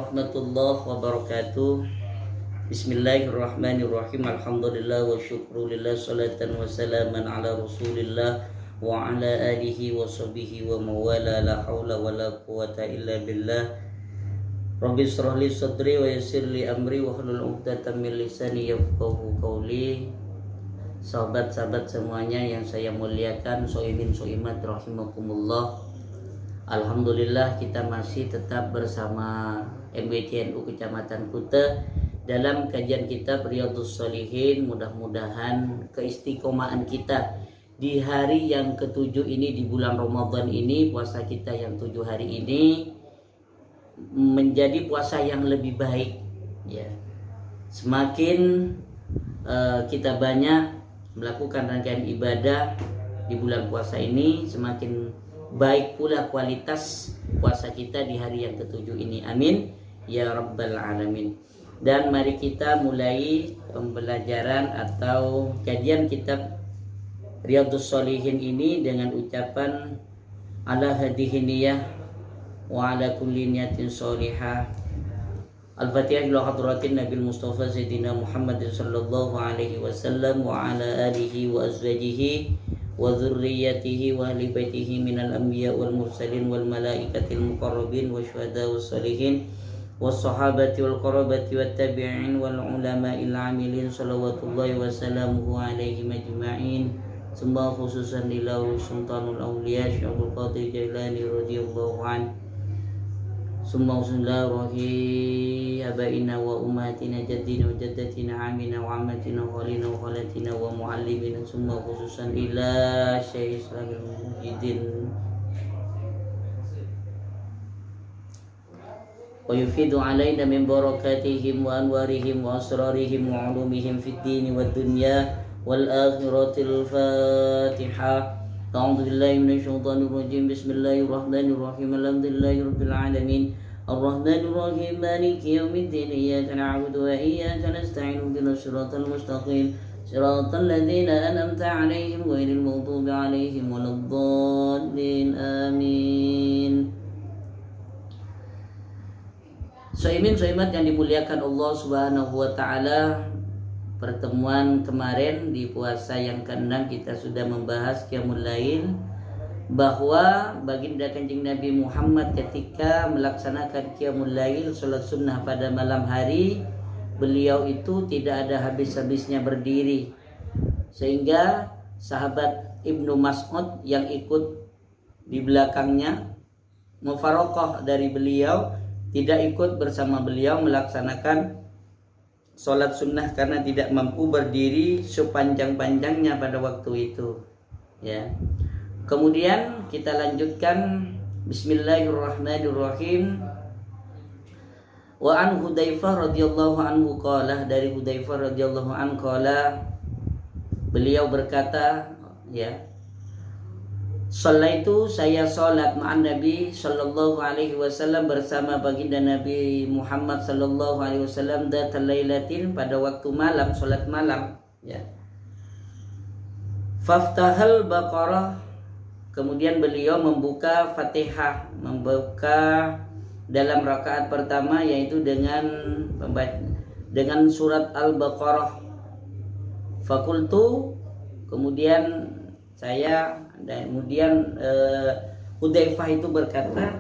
warahmatullahi wabarakatuh. Bismillahirrahmanirrahim. Alhamdulillah wa syukrulillah, salatan wa salaman ala rasulillah wa ala alihi wa sahbihi wa mawala, la hawla wa la quwata illa billah. Rabbi shrah li sadri wa yassir li amri wa hlul 'uqdatam min lisani yafqahu qawli. Sahabat-sahabat semuanya yang saya muliakan, soimin soimat rahimakumullah. Alhamdulillah kita masih tetap bersama MBCNU Kecamatan Kuta dalam kajian kitab Riyadhus Shalihin. Mudah-mudahan keistiqomahan kita di hari yang ketujuh ini, di bulan Ramadan ini, puasa kita yang 7 hari ini menjadi puasa yang lebih baik ya. Semakin kita banyak melakukan rangkaian ibadah di bulan puasa ini, semakin baik pula kualitas puasa kita di hari yang ketujuh ini. Amin ya rabbal alamin. Dan mari kita mulai pembelajaran atau kajian kitab Riyadhus Shalihin ini dengan ucapan ala hadhihi niyah wa ala kulli niyatin sholihah. Al-Fatihah ila hadratin Nabi Mustafa Sayyidina Muhammad sallallahu alaihi wasallam wa ala alihi wa azwajihi wa dzurriyyatihi wa ahli baitihi minal anbiya wal mursalin wal malaikatil muqarrabin wa syuhada was salihin was sahabati wal qarabati wat tabi'in wal ulama'il 'amilin shalawatullahi wa salamuhu alaihim ajma'in. Summa khususan lillahi sultanul awliya Syaikhul Qadir Jailani radhiyallahu anhu. Summa usullahi abaina wa ummatina jaddina wa jaddatina amina wa ammatina wa khalina wa khalatina wa muallimina. Summa khususan ila Syekh Islamil Mujidin wa yufidu alaina min barakatihim wa anwarihim wa asrarihim wa ulumihim fid dini wad dunya wal akhiratil Fatihah. A'udzu billahi minasy syaithanir rajim. Bismillahirrahmanirrahim. Alhamdulillahi rabbil alamin. Arrahmanir rahim. Maliki yaumiddin. Iyyaka na'budu wa iyyaka nasta'in. Ihdinas siratal mustaqim. Siratal ladzina an'amta 'alaihim ghairil maghdubi 'alaihim waladdallin. Amin. Soimin soimat yang dimuliakan Allah Subhanahu wa taala, pertemuan kemarin di puasa yang ke-6 kita sudah membahas qiyamul lail, bahwa baginda Kanjeng Nabi Muhammad ketika melaksanakan qiyamul lail, salat sunnah pada malam hari, beliau itu tidak ada habis-habisnya berdiri, sehingga sahabat Ibnu Mas'ud yang ikut di belakangnya mufaroqah dari beliau, tidak ikut bersama beliau melaksanakan sholat sunnah karena tidak mampu berdiri sepanjang-panjangnya pada waktu itu ya. Kemudian kita lanjutkan. Bismillahirrahmanirrahim. Wa an Hudzaifah radhiyallahu anhu qala, dari Hudzaifah radhiyallahu anhu qala, beliau berkata ya, Sallaitu, saya salat ma'an Nabi sallallahu alaihi wasallam, bersama baginda Nabi Muhammad sallallahu alaihi wasallam, datal lailatin, pada waktu malam, salat malam ya. Faftahal Baqarah, kemudian beliau membuka Fatihah, membuka dalam rakaat pertama yaitu dengan surat Al-Baqarah. Fakultu, kemudian saya, dan kemudian Hudzaifah itu berkata,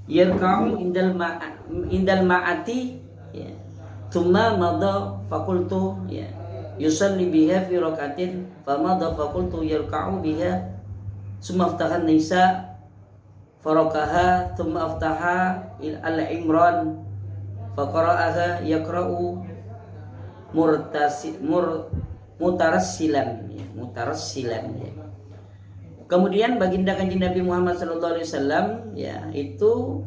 yarka'u indal ma'ati ya, thumma madha faqultu ya, yusalli biha fi rakatin famadha faqultu yarka'u biha, summa aftahan nisa farakaha, thumma aftaha al-imran faqara'aha yaqra'u mutarassilan ya. Kemudian baginda Kanjeng Nabi Muhammad sallallahu alaihi wasallam ya itu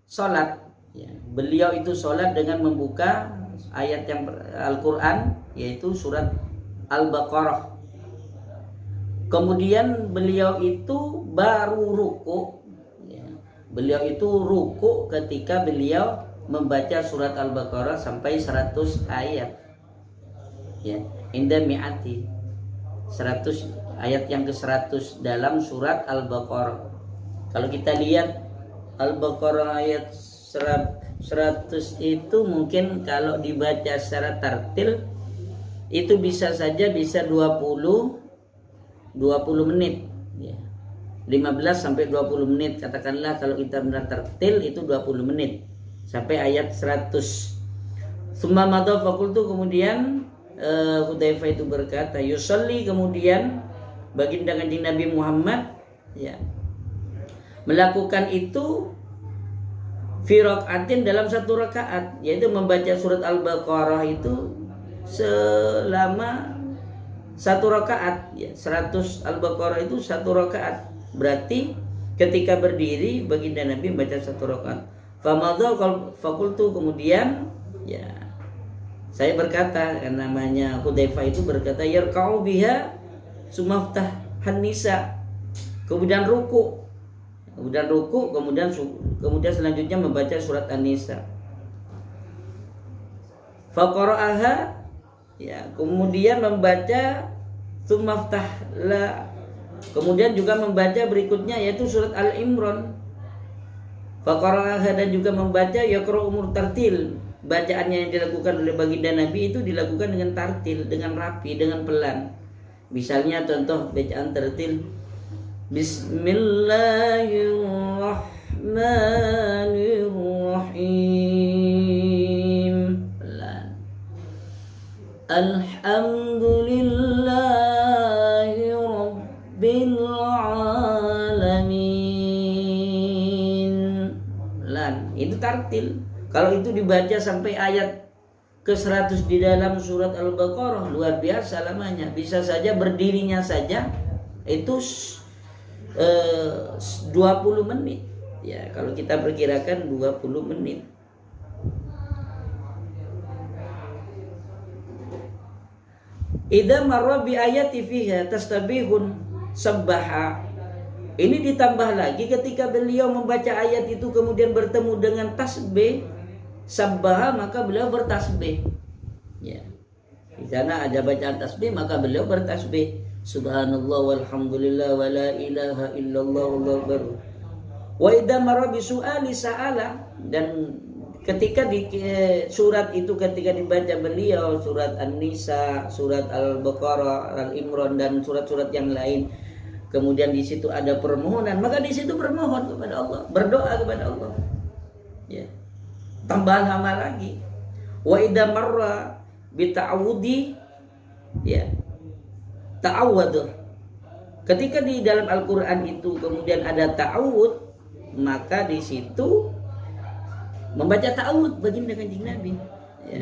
salat ya. Beliau itu salat dengan membuka ayat yang Al-Qur'an, yaitu surat Al-Baqarah. Kemudian beliau itu baru ruku ya. Beliau itu ruku ketika beliau membaca surat Al-Baqarah sampai 100 ayat ya. Inda mi'ati, 100 ayat yang ke-100 dalam surat Al-Baqarah. Kalau kita lihat Al-Baqarah ayat 100 itu mungkin kalau dibaca secara tartil itu bisa 20 menit ya. 15 sampai 20 menit katakanlah, kalau kita benar tartil itu 20 menit sampai ayat 100. Summa madha fakultu, kemudian Hudzaifah itu berkata, yusalli, kemudian baginda Kanjeng Nabi Muhammad ya melakukan itu fi rakaatin, dalam satu rakaat, yaitu membaca surat Al-Baqarah itu selama satu rakaat ya. 100 Al-Baqarah itu satu rakaat, berarti ketika berdiri baginda Nabi membaca satu rakaat. Famadha fakultu, kemudian ya saya berkata, kan namanya Hudzaifah itu berkata, yarka'u biha sumaftah hanisa, kemudian ruku, kemudian selanjutnya membaca surat An-Nisa. Faqara'aha ya, kemudian membaca sumaftah la, kemudian juga membaca berikutnya yaitu surat Al-Imran. Faqara'aha, dan juga membaca yaqra'u murtartil, bacaannya yang dilakukan oleh baginda Nabi itu dilakukan dengan tartil, dengan rapi, dengan pelan. Misalnya contoh bacaan tartil, Bismillahirrahmanirrahim, pelan. Alhamdulillahi rabbil alamin, pelan. Itu tartil. Kalau itu dibaca sampai ayat ke-100 di dalam surat Al-Baqarah, luar biasa lamanya. Bisa saja berdirinya saja itu 20 menit. Ya, kalau kita perkirakan 20 menit. Idza marra bi ayati fiha tastabihun sabbaha. Ini ditambah lagi ketika beliau membaca ayat itu kemudian bertemu dengan tasbih sabbaha, maka beliau bertasbih. Ya. Di sana ada bacaan tasbih, maka beliau bertasbih. Subhanallah walhamdulillah wa la ilaha illallah wallahu akbar. Wa idza marra bi su'ali sa'ala, dan ketika di surat itu ketika dibaca beliau surat An-Nisa, surat Al-Baqarah, Al-Imran dan surat-surat yang lain, kemudian di situ ada permohonan, maka di situ bermohon kepada Allah, berdoa kepada Allah. Ya. Tambahan amal lagi. Wa idza marra bi ta'awudi ya. Ta'awud. Ketika di dalam Al-Qur'an itu kemudian ada ta'awud, maka di situ membaca ta'awud baginda Kanjeng Nabi. Ya.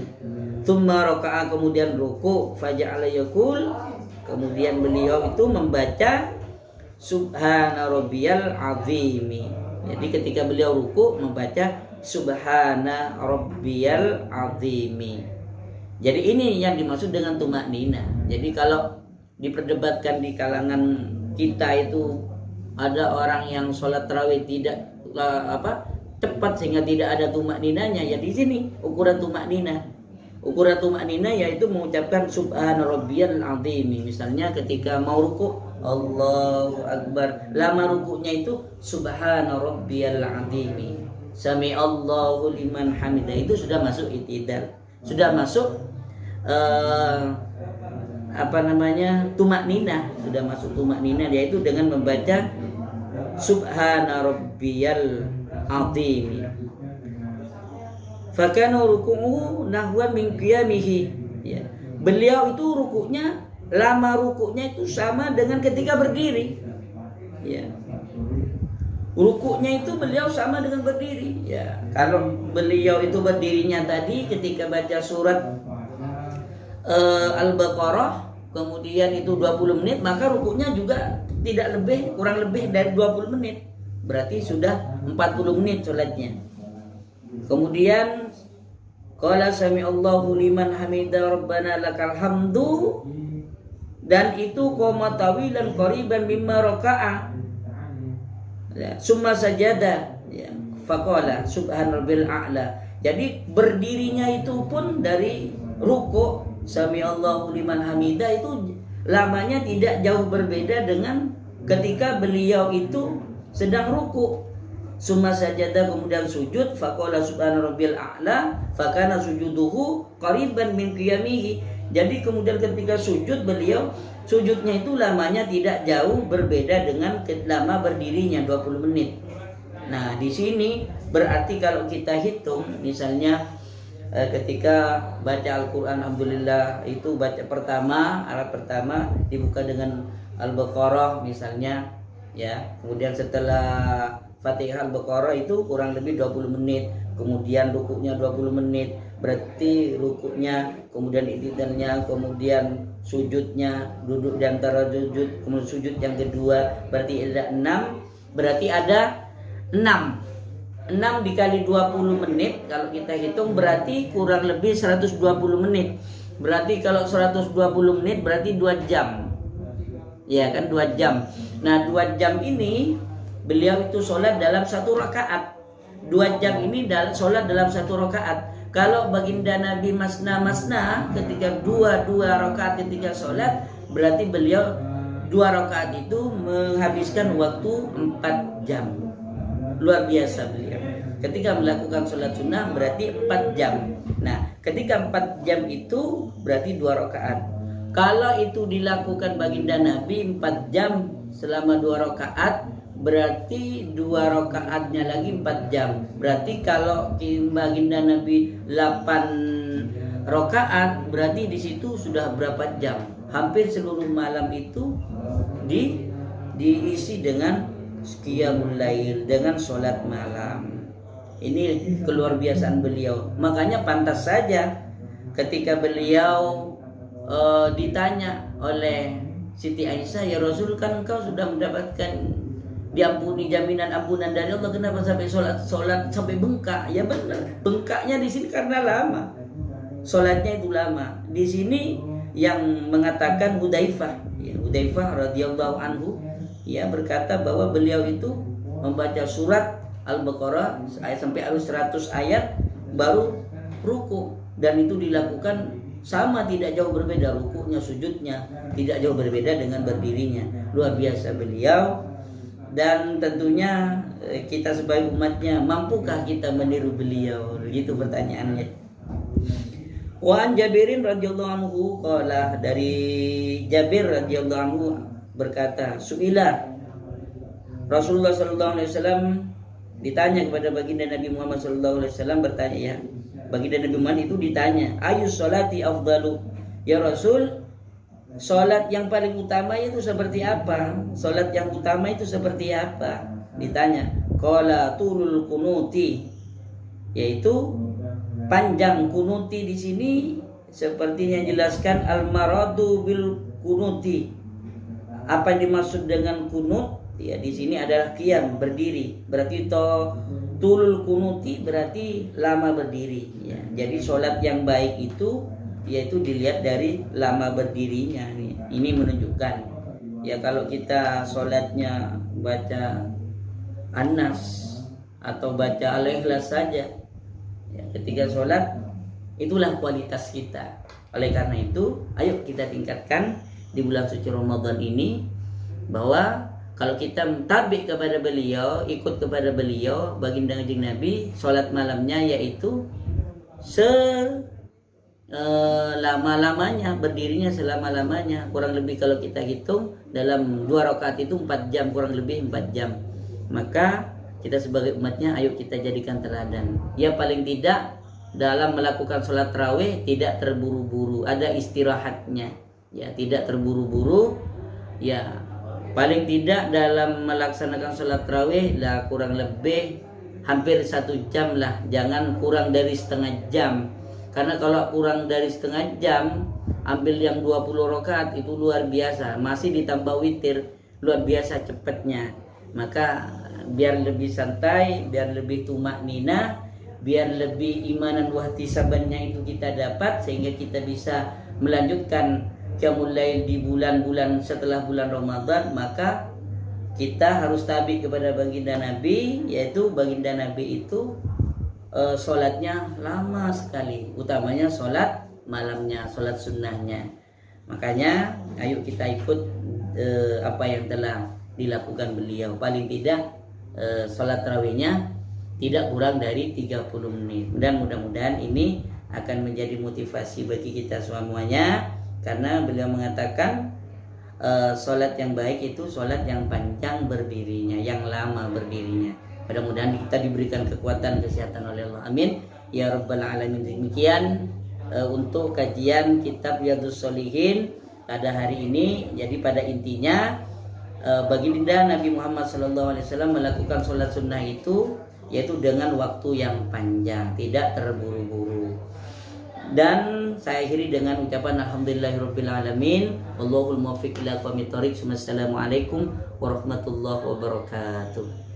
Tsumma raka'a, kemudian ruku, faja'ala yaqul, kemudian beliau itu membaca Subhana rabbiyal azimi. Jadi ketika beliau ruku membaca Subhana rabbiyal azimi. Jadi ini yang dimaksud dengan tumaknina. Jadi kalau diperdebatkan di kalangan kita itu ada orang yang sholat tarawih tidak cepat sehingga tidak ada tumakninanya, ya di sini ukuran tumaknina. Ukuran tumaknina yaitu mengucapkan Subhana rabbiyal azimi. Misalnya ketika mau ruku, Allahu akbar, lama rukunya itu Subhana rabbiyal azimi. Sami Allahu liman hamidah, itu sudah masuk i'tidal, sudah masuk tumaknina, sudah masuk tumaknina, yaitu dengan membaca Subhana rabbiyal azim. Fakana ruku'uhu nahwan min qiyamihi. Ya. Beliau itu rukuknya, lama rukuknya itu sama dengan ketika berdiri. Ya. Rukuknya itu beliau sama dengan berdiri. Ya, kalau beliau itu berdirinya tadi ketika baca surat Al-Baqarah kemudian itu 20 menit, maka rukuknya juga tidak lebih, kurang lebih dari 20 menit. Berarti sudah 40 menit sholatnya. Kemudian qala sami Allahu liman hamidah rabbana lakal hamdu, dan itu qoma tawilan qariban mimma raka'a. Ya, summa sajada ya, faqala subhanarabbil a'la. Jadi berdirinya itu pun dari ruku sami Allahu liman hamidah itu lamanya tidak jauh berbeda dengan ketika beliau itu sedang ruku. summa sajada, kemudian sujud, faqala subhana rabbil a'la, fakana sujuduhu qariban min qiyamihi. Jadi kemudian ketika sujud, beliau sujudnya itu lamanya tidak jauh berbeda dengan lama berdirinya 20 menit. Nah, di sini berarti kalau kita hitung misalnya ketika baca Al-Quran, alhamdulillah itu baca arat pertama dibuka dengan Al-Baqarah misalnya, ya. Kemudian setelah Fatihah Al-Baqarah itu kurang lebih 20 menit. Kemudian rukuknya 20 menit. Berarti rukuknya, kemudian i'tidalnya, kemudian sujudnya, duduk di antara sujud, kemudian sujud yang kedua, berarti ada 6. Berarti ada 6 dikali 20 menit. Kalau kita hitung berarti kurang lebih 120 menit. Berarti kalau 120 menit berarti 2 jam. Ya kan, 2 jam. Nah, 2 jam ini beliau itu sholat dalam 1 rakaat. 2 jam ini sholat dalam 1 rakaat. Kalau baginda Nabi masna ketika 2 rakaat ketika sholat, berarti beliau 2 rakaat itu menghabiskan waktu 4 jam. Luar biasa beliau. Ketika melakukan sholat sunnah berarti 4 jam. Nah, ketika 4 jam itu berarti 2 rakaat. Kalau itu dilakukan baginda Nabi 4 jam selama 2 rakaat, berarti 2 rakaatnya lagi 4 jam. Berarti kalau baginda Nabi 8 rakaat, berarti di situ sudah berapa jam? Hampir seluruh malam itu diisi dengan qiyamul lail, dengan sholat malam. Ini keluar biasaan beliau. Makanya pantas saja ketika beliau ditanya oleh Siti Aisyah, ya Rasul, kan engkau sudah mendapatkan diampuni, jaminan ampunan dari Allah, kenapa sampai sholat sampai bengkak? Ya benar, bengkaknya di sini karena lama, sholatnya itu lama. Di sini yang mengatakan Hudzaifah radhiyallahu anhu, ya, berkata bahwa beliau itu membaca surat Al-Baqarah sampai 100 ayat baru ruku, dan itu dilakukan sama, tidak jauh berbeda rukuknya, sujudnya tidak jauh berbeda dengan berdirinya. Luar biasa beliau. Dan tentunya kita sebagai umatnya, mampukah kita meniru beliau? Gitu pertanyaannya. Wa an Jabirin radhiyallahu anhu qala, dari Jabir radhiyallahu anhu berkata, su'ila Rasulullah sallallahu alaihi wasallam, ditanya kepada baginda Nabi Muhammad sallallahu alaihi wasallam, bertanya, ya, baginda Nabi Muhammad itu ditanya, ayus sholati afdalu, ya Rasul, sholat yang paling utama itu seperti apa? Sholat yang utama itu seperti apa? Ditanya. Qala tulul kunuti, yaitu panjang. Kunuti di sini sepertinya jelaskan al-maradu bil kunuti. Apa yang dimaksud dengan kunut? Ya, di sini adalah qiyam, berdiri. Berarti tulul kunuti berarti lama berdiri. Ya, jadi sholat yang baik itu yaitu dilihat dari lama berdirinya. Ini menunjukkan, ya, kalau kita sholatnya baca An-Nas atau baca Al-Ikhlas saja, ya, ketika sholat itulah kualitas kita. Oleh karena itu, ayo kita tingkatkan di bulan suci Ramadan ini, bahwa kalau kita tabi kepada beliau, ikut kepada beliau, baginda kanjeng Nabi, sholat malamnya yaitu lama-lamanya, berdirinya selama-lamanya. Kurang lebih kalau kita hitung dalam 2 rakaat itu 4 jam, kurang lebih 4 jam. Maka kita sebagai umatnya, ayo kita jadikan teladan. Ya, paling tidak dalam melakukan sholat tarawih tidak terburu-buru, ada istirahatnya. Ya, tidak terburu-buru. Ya, paling tidak dalam melaksanakan sholat tarawih lah kurang lebih hampir 1 jam lah, jangan kurang dari setengah jam. Karena kalau kurang dari setengah jam, ambil yang 20 rakaat itu luar biasa, masih ditambah witir, luar biasa cepatnya. Maka biar lebih santai, biar lebih tumak nina, biar lebih imanan wahtisabannya itu kita dapat, sehingga kita bisa melanjutkan qiyamul lail di bulan-bulan setelah bulan Ramadan. Maka kita harus tabi kepada baginda Nabi, yaitu baginda Nabi itu sholatnya lama sekali, utamanya sholat malamnya, sholat sunnahnya. Makanya ayo kita ikut apa yang telah dilakukan beliau. Paling tidak sholat tarawihnya tidak kurang dari 30 menit. Dan mudah-mudahan ini akan menjadi motivasi bagi kita semuanya, karena beliau mengatakan sholat yang baik itu sholat yang panjang berdirinya, yang lama berdirinya. Mudah-mudahan kita diberikan kekuatan kesehatan oleh Allah, amin ya rabbal alamin. Demikian untuk kajian kitab Riyadhus Shalihin pada hari ini. Jadi pada intinya baginda Nabi Muhammad SAW melakukan sholat sunnah itu yaitu dengan waktu yang panjang, tidak terburu-buru. Dan saya akhiri dengan ucapan alhamdulillahirabbil alamin, wallahul muwaffiq ila aqwamit thoriq. Wassalamualaikum warahmatullahi wabarakatuh.